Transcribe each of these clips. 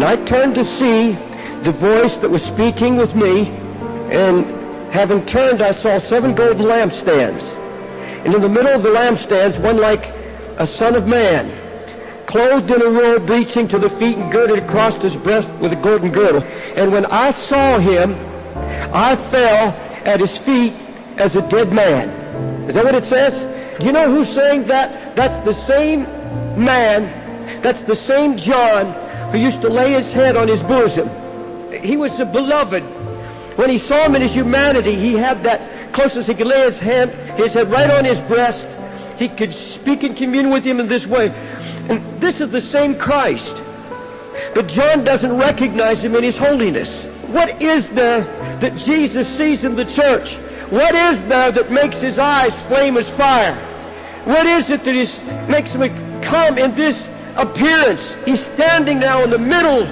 I turned to see the voice that was speaking with me, and having turned, I saw 7 golden lampstands. And in the middle of the lampstands, one like a son of man, clothed in a robe reaching to the feet and girded across his breast with a golden girdle. And when I saw him, I fell at his feet as a dead man. Is that what it says? Do you know who's saying that? That's the same man, that's the same John who used to lay his head on his bosom. He was a beloved. When he saw him in his humanity, he had that close as he could lay his head right on his breast. He could speak and commune with him in this way. And this is the same Christ. But John doesn't recognize him in his holiness. What is there that Jesus sees in the church? What is there that makes his eyes flame as fire? What is it that makes him come in this appearance? He's standing now in the middle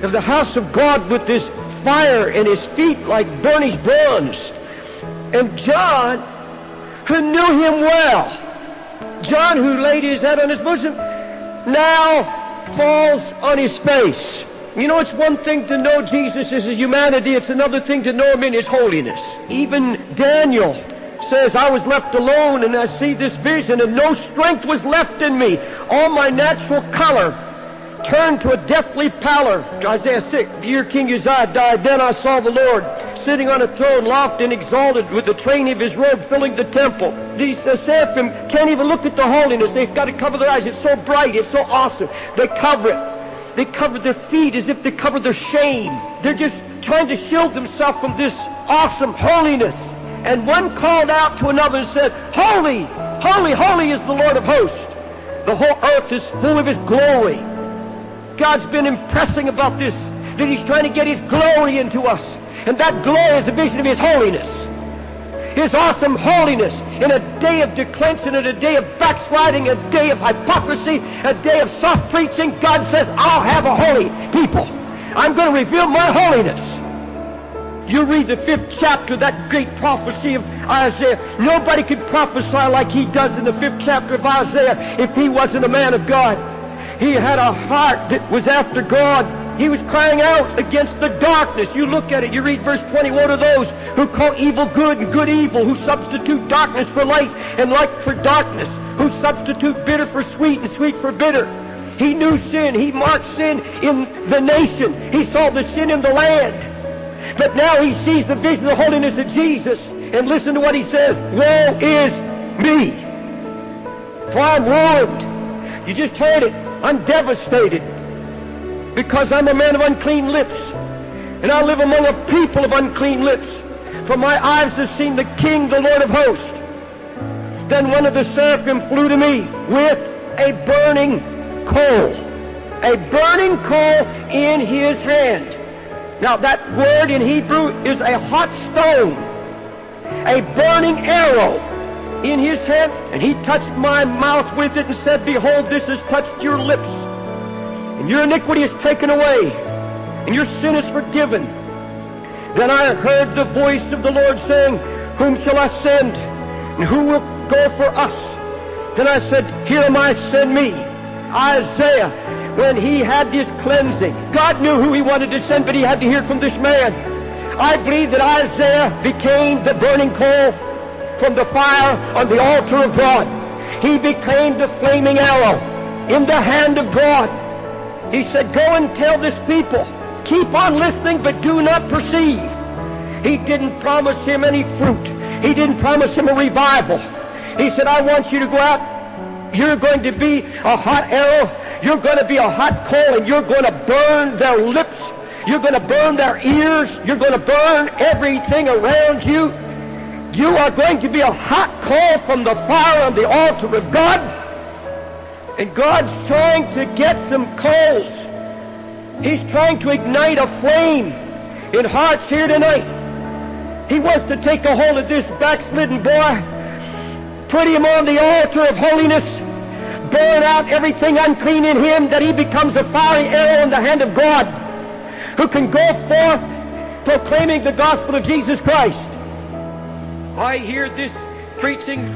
of the house of God with this fire and his feet like burnished bronze. And John, who knew him well, John, who laid his head on his bosom, now falls on his face. You know, it's one thing to know Jesus as his humanity. It's another thing to know him in his holiness. Even Daniel says, I was left alone and I see this vision and no strength was left in me. All my natural color turned to a deathly pallor. Isaiah 6, the year King Uzziah died, then I saw the Lord sitting on a throne, lofty and exalted, with the train of his robe filling the temple. These seraphim can't even look at the holiness. They've got to cover their eyes. It's so bright. It's so awesome. They cover it. They cover their feet as if they cover their shame. They're just trying to shield themselves from this awesome holiness. And one called out to another and said, Holy, holy, holy is the Lord of hosts. The whole earth is full of his glory. God's been impressing about this, that he's trying to get his glory into us. And that glory is a vision of his holiness. His awesome holiness in a day of declension, in a day of backsliding, a day of hypocrisy, a day of soft preaching. God says, I'll have a holy people. I'm going to reveal my holiness. You read the 5th chapter, that great prophecy of Isaiah. Nobody could prophesy like he does in the 5th chapter of Isaiah if he wasn't a man of God. He had a heart that was after God. He was crying out against the darkness. You look at it, you read verse 20. What are those who call evil good and good evil, who substitute darkness for light and light for darkness, who substitute bitter for sweet and sweet for bitter? He knew sin. He marked sin in the nation. He saw the sin in the land. But now he sees the vision of the holiness of Jesus. And listen to what he says. Woe is me, for I'm ruined. You just heard it. I'm devastated, because I'm a man of unclean lips, and I live among a people of unclean lips. For my eyes have seen the King, the Lord of hosts. Then one of the seraphim flew to me with a burning coal in his hand. Now that word in Hebrew is a hot stone, a burning arrow in his hand, and he touched my mouth with it and said, Behold, this has touched your lips, and your iniquity is taken away, and your sin is forgiven. Then I heard the voice of the Lord saying, Whom shall I send, and who will go for us? Then I said, Here am I, send me. Isaiah, when he had this cleansing, God knew who he wanted to send, but he had to hear from this man. I believe that Isaiah became the burning coal from the fire on the altar of God. He became the flaming arrow in the hand of God. He said, Go and tell this people, keep on listening, but do not perceive. He didn't promise him any fruit. He didn't promise him a revival. He said, I want you to go out. You're going to be a hot arrow. You're going to be a hot coal, and you're going to burn their lips. You're going to burn their ears. You're going to burn everything around you. You are going to be a hot coal from the fire on the altar of God. And God's trying to get some coals. He's trying to ignite a flame in hearts here tonight. He wants to take a hold of this backslidden boy, put him on the altar of holiness, burn out everything unclean in him, that he becomes a fiery arrow in the hand of God, who can go forth proclaiming the gospel of Jesus Christ. I hear this preaching,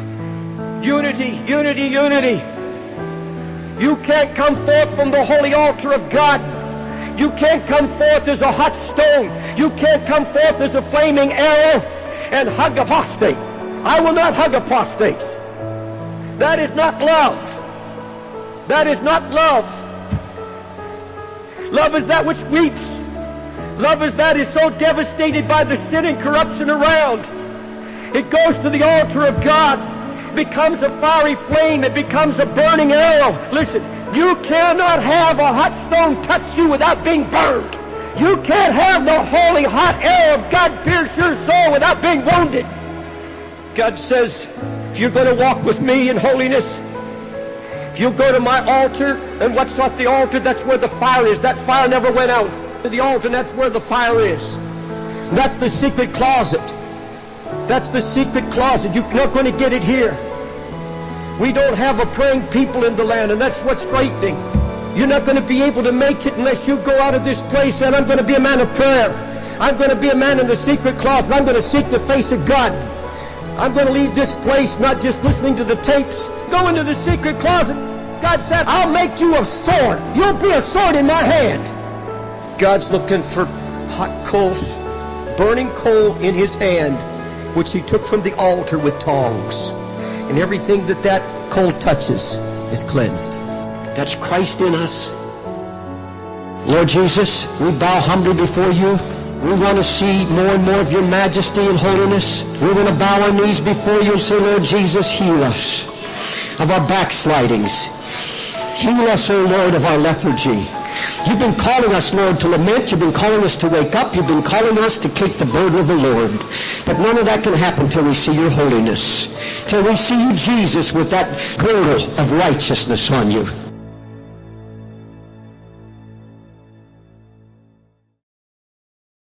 unity, unity, unity. You can't come forth from the holy altar of God You can't come forth as a hot stone. You can't come forth as a flaming arrow and hug apostate. I will not hug apostates. That is not love. That is not love. Love is that which weeps. Love is that is so devastated by the sin and corruption around. It goes to the altar of God, becomes a fiery flame, it becomes a burning arrow. Listen, you cannot have a hot stone touch you without being burned. You can't have the holy hot arrow of God pierce your soul without being wounded. God says, if you're going to walk with me in holiness, if you go to my altar, and what's at the altar, that's where the fire is. That fire never went out. To the altar, that's where the fire is. That's the secret closet. That's the secret closet. You're not going to get it here. We don't have a praying people in the land, and that's what's frightening. You're not going to be able to make it unless you go out of this place and I'm going to be a man of prayer. I'm going to be a man in the secret closet. I'm going to seek the face of God. I'm going to leave this place not just listening to the tapes. Go into the secret closet. God said, I'll make you a sword. You'll be a sword in my hand. God's looking for hot coals, burning coal in his hand, which he took from the altar with tongs. And everything that coal touches is cleansed. That's Christ in us. Lord Jesus, we bow humbly before you. We want to see more and more of your majesty and holiness. We want to bow our knees before you and say, Lord Jesus, heal us of our backslidings. Heal us, O Lord, of our lethargy. You've been calling us, Lord, to lament. You've been calling us to wake up. You've been calling us to kick the burden of the Lord. But none of that can happen till we see your holiness, till we see you, Jesus, with that girdle of righteousness on you.